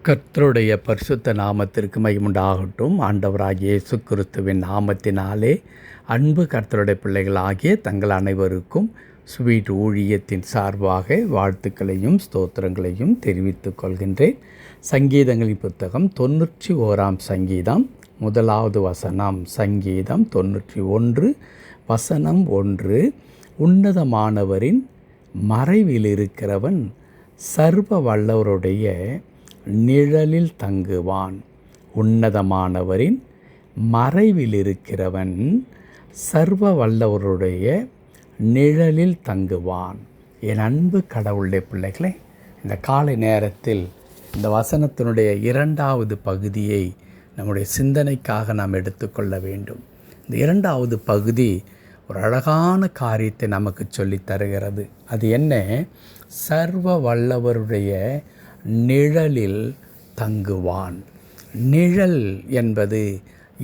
கர்த்தருடைய பரிசுத்த நாமத்திற்கு மகிமுண்டாகட்டும். ஆண்டவராகிய இயேசு கிறிஸ்துவின் நாமத்தினாலே அன்பு கர்த்தருடைய பிள்ளைகளாகிய தங்கள் அனைவருக்கும் ஸ்வீட் ஊழியத்தின் சார்பாக வாழ்த்துக்களையும் ஸ்தோத்திரங்களையும் தெரிவித்துக் கொள்கின்றேன். சங்கீதங்களின் புத்தகம் 91 சங்கீதம் 1 வசனம். சங்கீதம் 91 வசனம் 1. உன்னதமானவரின் மறைவில் இருக்கிறவன் சர்வ வல்லவருடைய நிழலில் தங்குவான். உன்னதமானவரின் மறைவில் இருக்கிறவன் சர்வ வல்லவருடைய நிழலில் தங்குவான். என் அன்பு கடவுளுடைய பிள்ளைகளே, இந்த காலை நேரத்தில் இந்த வசனத்தினுடைய 2வது பகுதியை நம்முடைய சிந்தனைக்காக நாம் எடுத்துக்கொள்ள வேண்டும். இந்த 2வது பகுதி ஒரு அழகான காரியத்தை நமக்கு சொல்லித் தருகிறது. அது என்ன? சர்வ வல்லவருடைய நிழலில் தங்குவான். நிழல் என்பது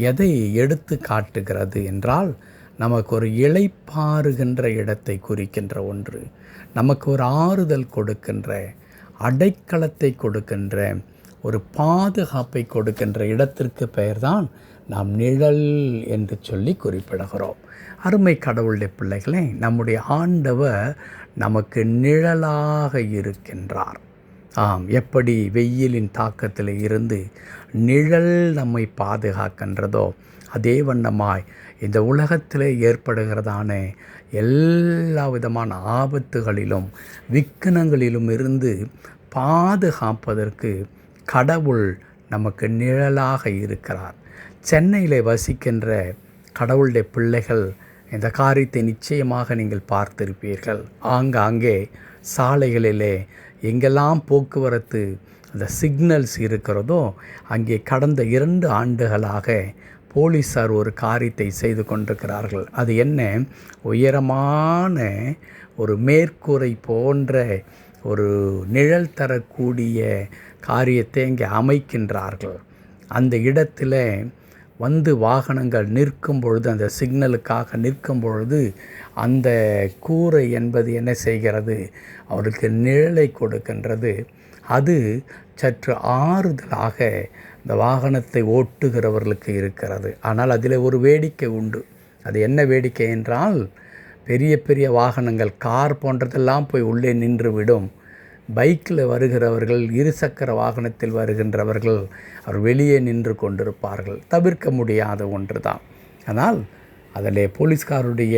எதை எடுத்து காட்டுகிறது என்றால், நமக்கு ஒரு இளைப்பாறுகின்ற இடத்தை குறிக்கின்ற ஒன்று, நமக்கு ஒரு ஆறுதல் கொடுக்கின்ற, அடைக்கலத்தை கொடுக்கின்ற, ஒரு பாதுகாப்பை கொடுக்கின்ற இடத்திற்கு பெயர்தான் நாம் நிழல் என்று சொல்லி குறிப்பிடுகிறோம். அருமை கடவுளுடைய பிள்ளைகளே, நம்முடைய ஆண்டவர் நமக்கு நிழலாக இருக்கின்றார். எப்படி வெயிலின் தாக்கத்தில் இருந்து நிழல் நம்மை பாதுகாக்கின்றதோ, அதே வண்ணமாய் இந்த உலகத்தில் ஏற்படுகிறதான எல்லா விதமான ஆபத்துகளிலும் விக்கனங்களிலும் இருந்து பாதுகாப்பதற்கு கடவுள் நமக்கு நிழலாக இருக்கிறார். சென்னையில் வசிக்கின்ற கடவுளுடைய பிள்ளைகள் இந்த காரியத்தை நிச்சயமாக நீங்கள் பார்த்திருப்பீர்கள். ஆங்காங்கே சாலைகளிலே எங்கெல்லாம் போக்குவரத்து அந்த சிக்னல்ஸ் இருக்கிறதோ, அங்கே கடந்த 2 ஆண்டுகளாக போலீஸார் ஒரு காரியத்தை செய்து கொண்டிருக்கிறார்கள். அது என்ன? உயரமான ஒரு மேற்கூரை போன்ற ஒரு நிழல் தரக்கூடிய காரியத்தை இங்கே அமைக்கின்றார்கள். அந்த இடத்துல வாகனங்கள் நிற்கும் பொழுது, அந்த சிக்னலுக்காக நிற்கும் பொழுது, அந்த கூரை என்பது என்ன செய்கிறது? அவருக்கு நிழலை கொடுக்கின்றது. அது சற்று ஆறுதலாக இந்த வாகனத்தை ஓட்டுகிறவர்களுக்கு இருக்கிறது. ஆனால் அதில் ஒரு வேடிக்கை உண்டு. அது என்ன வேடிக்கை என்றால், பெரிய பெரிய வாகனங்கள், கார் போன்றதெல்லாம் போய் உள்ளே நின்று விடும். பைக்கில் வருகிறவர்கள், இருசக்கர வாகனத்தில் வருகின்றவர்கள் அவர் வெளியே நின்று கொண்டிருப்பார்கள். தவிர்க்க முடியாத ஒன்று தான். ஆனால் அதில் போலீஸ்காருடைய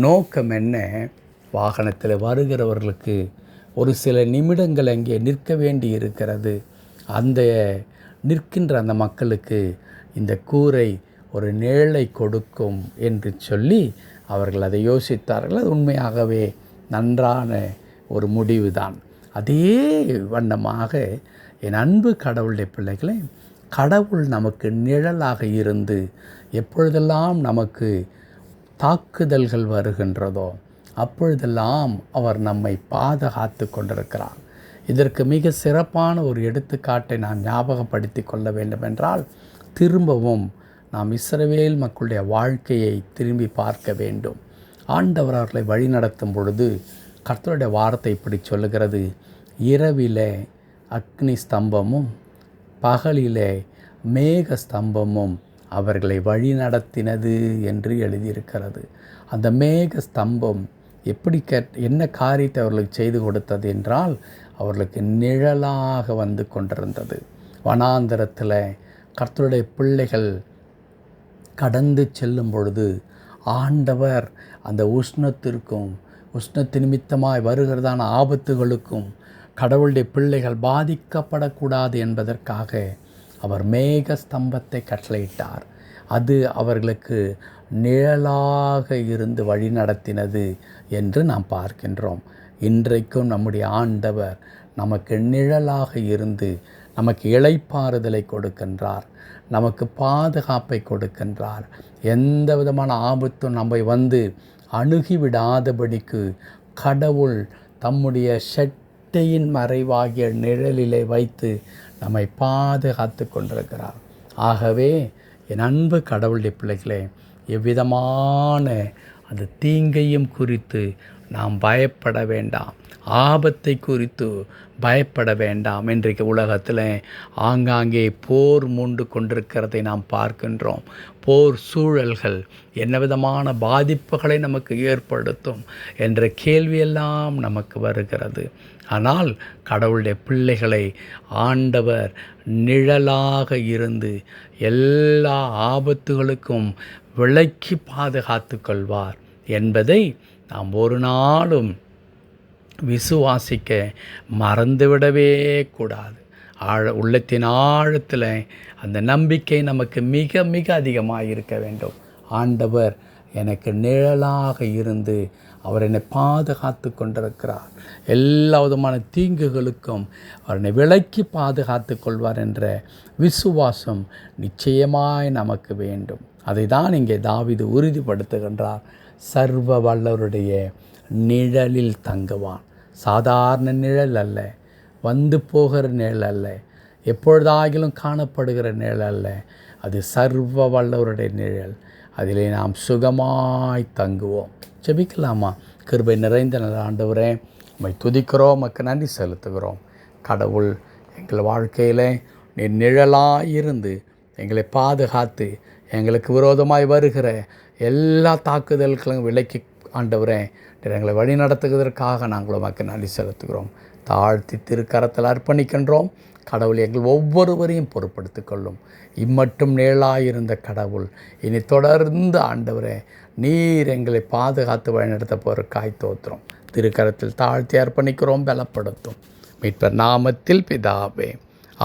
நோக்கம் என்ன? வாகனத்தில் வருகிறவர்களுக்கு ஒரு சில நிமிடங்கள் அங்கே நிற்க வேண்டி இருக்கிறது. அந்த நிற்கின்ற அந்த மக்களுக்கு இந்த கூரை ஒரு நிழலை கொடுக்கும் என்று சொல்லி அவர்கள் அதை யோசித்தார்கள். அது உண்மையாகவே நன்றான ஒரு முடிவு தான். அதே வண்ணமாக என் அன்பு கடவுளுடைய பிள்ளைகளே, கடவுள் நமக்கு நிழலாக இருந்து எப்பொழுதெல்லாம் நமக்கு தாக்குதல்கள் வருகின்றதோ அப்பொழுதெல்லாம் அவர் நம்மை பாதுகாத்து கொண்டிருக்கிறார். இதற்கு மிக சிறப்பான ஒரு எடுத்துக்காட்டை நான் ஞாபகப்படுத்தி கொள்ள வேண்டுமென்றால், திரும்பவும் நாம் இஸ்ரவேல் மக்களுடைய வாழ்க்கையை திரும்பி பார்க்க வேண்டும். ஆண்டவர் அவர்களை வழிநடத்தும் பொழுது கர்த்தருடைய வார்த்தை இப்படி சொல்லுகிறது: இரவிலே அக்னி ஸ்தம்பமும் பகலிலே மேக ஸ்தம்பமும் அவர்களை வழிநடத்தினது என்று எழுதியிருக்கிறது. அந்த மேக ஸ்தம்பம் என்ன காரியத்தை அவர்களுக்கு செய்து கொடுத்தது என்றால், அவர்களுக்கு நிழலாக வந்து கொண்டிருந்தது. வனாந்தரத்தில் கர்த்தருடைய பிள்ளைகள் கடந்து செல்லும் பொழுது ஆண்டவர் அந்த உஷ்ணத்து நிமித்தமாய் வருகிறதான ஆபத்துகளுக்கும் கடவுளுடைய பிள்ளைகள் பாதிக்கப்படக்கூடாது என்பதற்காக அவர் மேக ஸ்தம்பத்தை கட்டளையிட்டார். அது அவர்களுக்கு நிழலாக இருந்து வழி நடத்தினது என்று நாம் பார்க்கின்றோம். இன்றைக்கும் நம்முடைய ஆண்டவர் நமக்கு நிழலாக இருந்து நமக்கு இளைப்பாறுதலை கொடுக்கின்றார், நமக்கு பாதுகாப்பை கொடுக்கின்றார். எந்த விதமான ஆபத்தும் நம்மை அணுகிவிடாதபடிக்கு கடவுள் தம்முடைய ஷெட்டையின் மறைவாகிய நிழலிலே வைத்து நம்மை பாதுகாத்து கொண்டிருக்கிறார். ஆகவே என் அன்பு கடவுளுடைய பிள்ளைகளே, எவ்விதமான அந்த தீங்கையும் குறித்து நாம் பயப்பட வேண்டாம், ஆபத்தை குறித்து பயப்பட வேண்டாம். இன்றைக்கு உலகத்தில் ஆங்காங்கே போர் மூண்டு கொண்டிருக்கிறதை நாம் பார்க்கின்றோம். போர் சூழல்கள் என்ன விதமான பாதிப்புகளை நமக்கு ஏற்படுத்தும் என்ற கேள்வியெல்லாம் நமக்கு வருகிறது. ஆனால் கடவுளுடைய பிள்ளைகளை ஆண்டவர் நிழலாக இருந்து எல்லா ஆபத்துகளுக்கும் விலக்கி பாதுகாத்து கொள்வார் என்பதை நாம் ஒரு நாளும் விசுவாசிக்க மறந்துவிடவே கூடாது. உள்ளத்தின் ஆழத்தில் அந்த நம்பிக்கை நமக்கு மிக மிக அதிகமாக இருக்க வேண்டும். ஆண்டவர் எனக்கு நிழலாக இருந்து அவர் என்னை பாதுகாத்து கொண்டிருக்கிறார், எல்லா விதமான தீங்குகளுக்கும் அவர் என்னை விலக்கி பாதுகாத்து கொள்வார் என்ற விசுவாசம் நிச்சயமாய் நமக்கு வேண்டும். அதை தான் இங்கே தாவீது உறுதிப்படுத்துகின்றார். சர்வ வல்லவருடைய நிழலில் தங்குவான். சாதாரண நிழல் அல்ல, வந்து போகிற நிழல் அல்ல, எப்பொழுதாகிலும் காணப்படுகிற நிழல் அல்ல, அது சர்வ வல்லவருடைய நிழல். அதிலே நாம் சுகமாய் தங்குவோம். ஜெபிக்கலாமா? கிருபை நிறைந்த நல்ல ஆண்டவரே, உம்மை துதிக்கிறோம், உமக்கு நன்றி செலுத்துகிறோம். கடவுள், எங்கள் வாழ்க்கையில் நீர் நிழலாயிருந்து எங்களை பாதுகாத்து எங்களுக்கு விரோதமாய் வருகிற எல்லா தாக்குதல்களும் விலக்கி ஆண்டவரே எங்களை வழி நடத்துவதற்காக நாங்கள் உமக்கு நன்றி செலுத்துகிறோம். தாழ்த்தி திருக்கரத்தில் அர்ப்பணிக்கின்றோம். கடவுள் எங்கள் ஒவ்வொருவரையும் பொறுப்படுத்திக் கொள்ளும். இம்மட்டும் நிழலாயிருந்த கடவுள் இனி தொடர்ந்து ஆண்டவரே நீர் எங்களை பாதுகாத்து வழிநடத்த போகிறக்காய் தோத்திரம். திருக்கரத்தில் தாழ்த்தி அர்ப்பணிக்கிறோம். பலப்படுத்தும் மீட்பர் நாமத்தில் பிதாவே.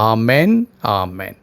ஆமென், ஆமென்.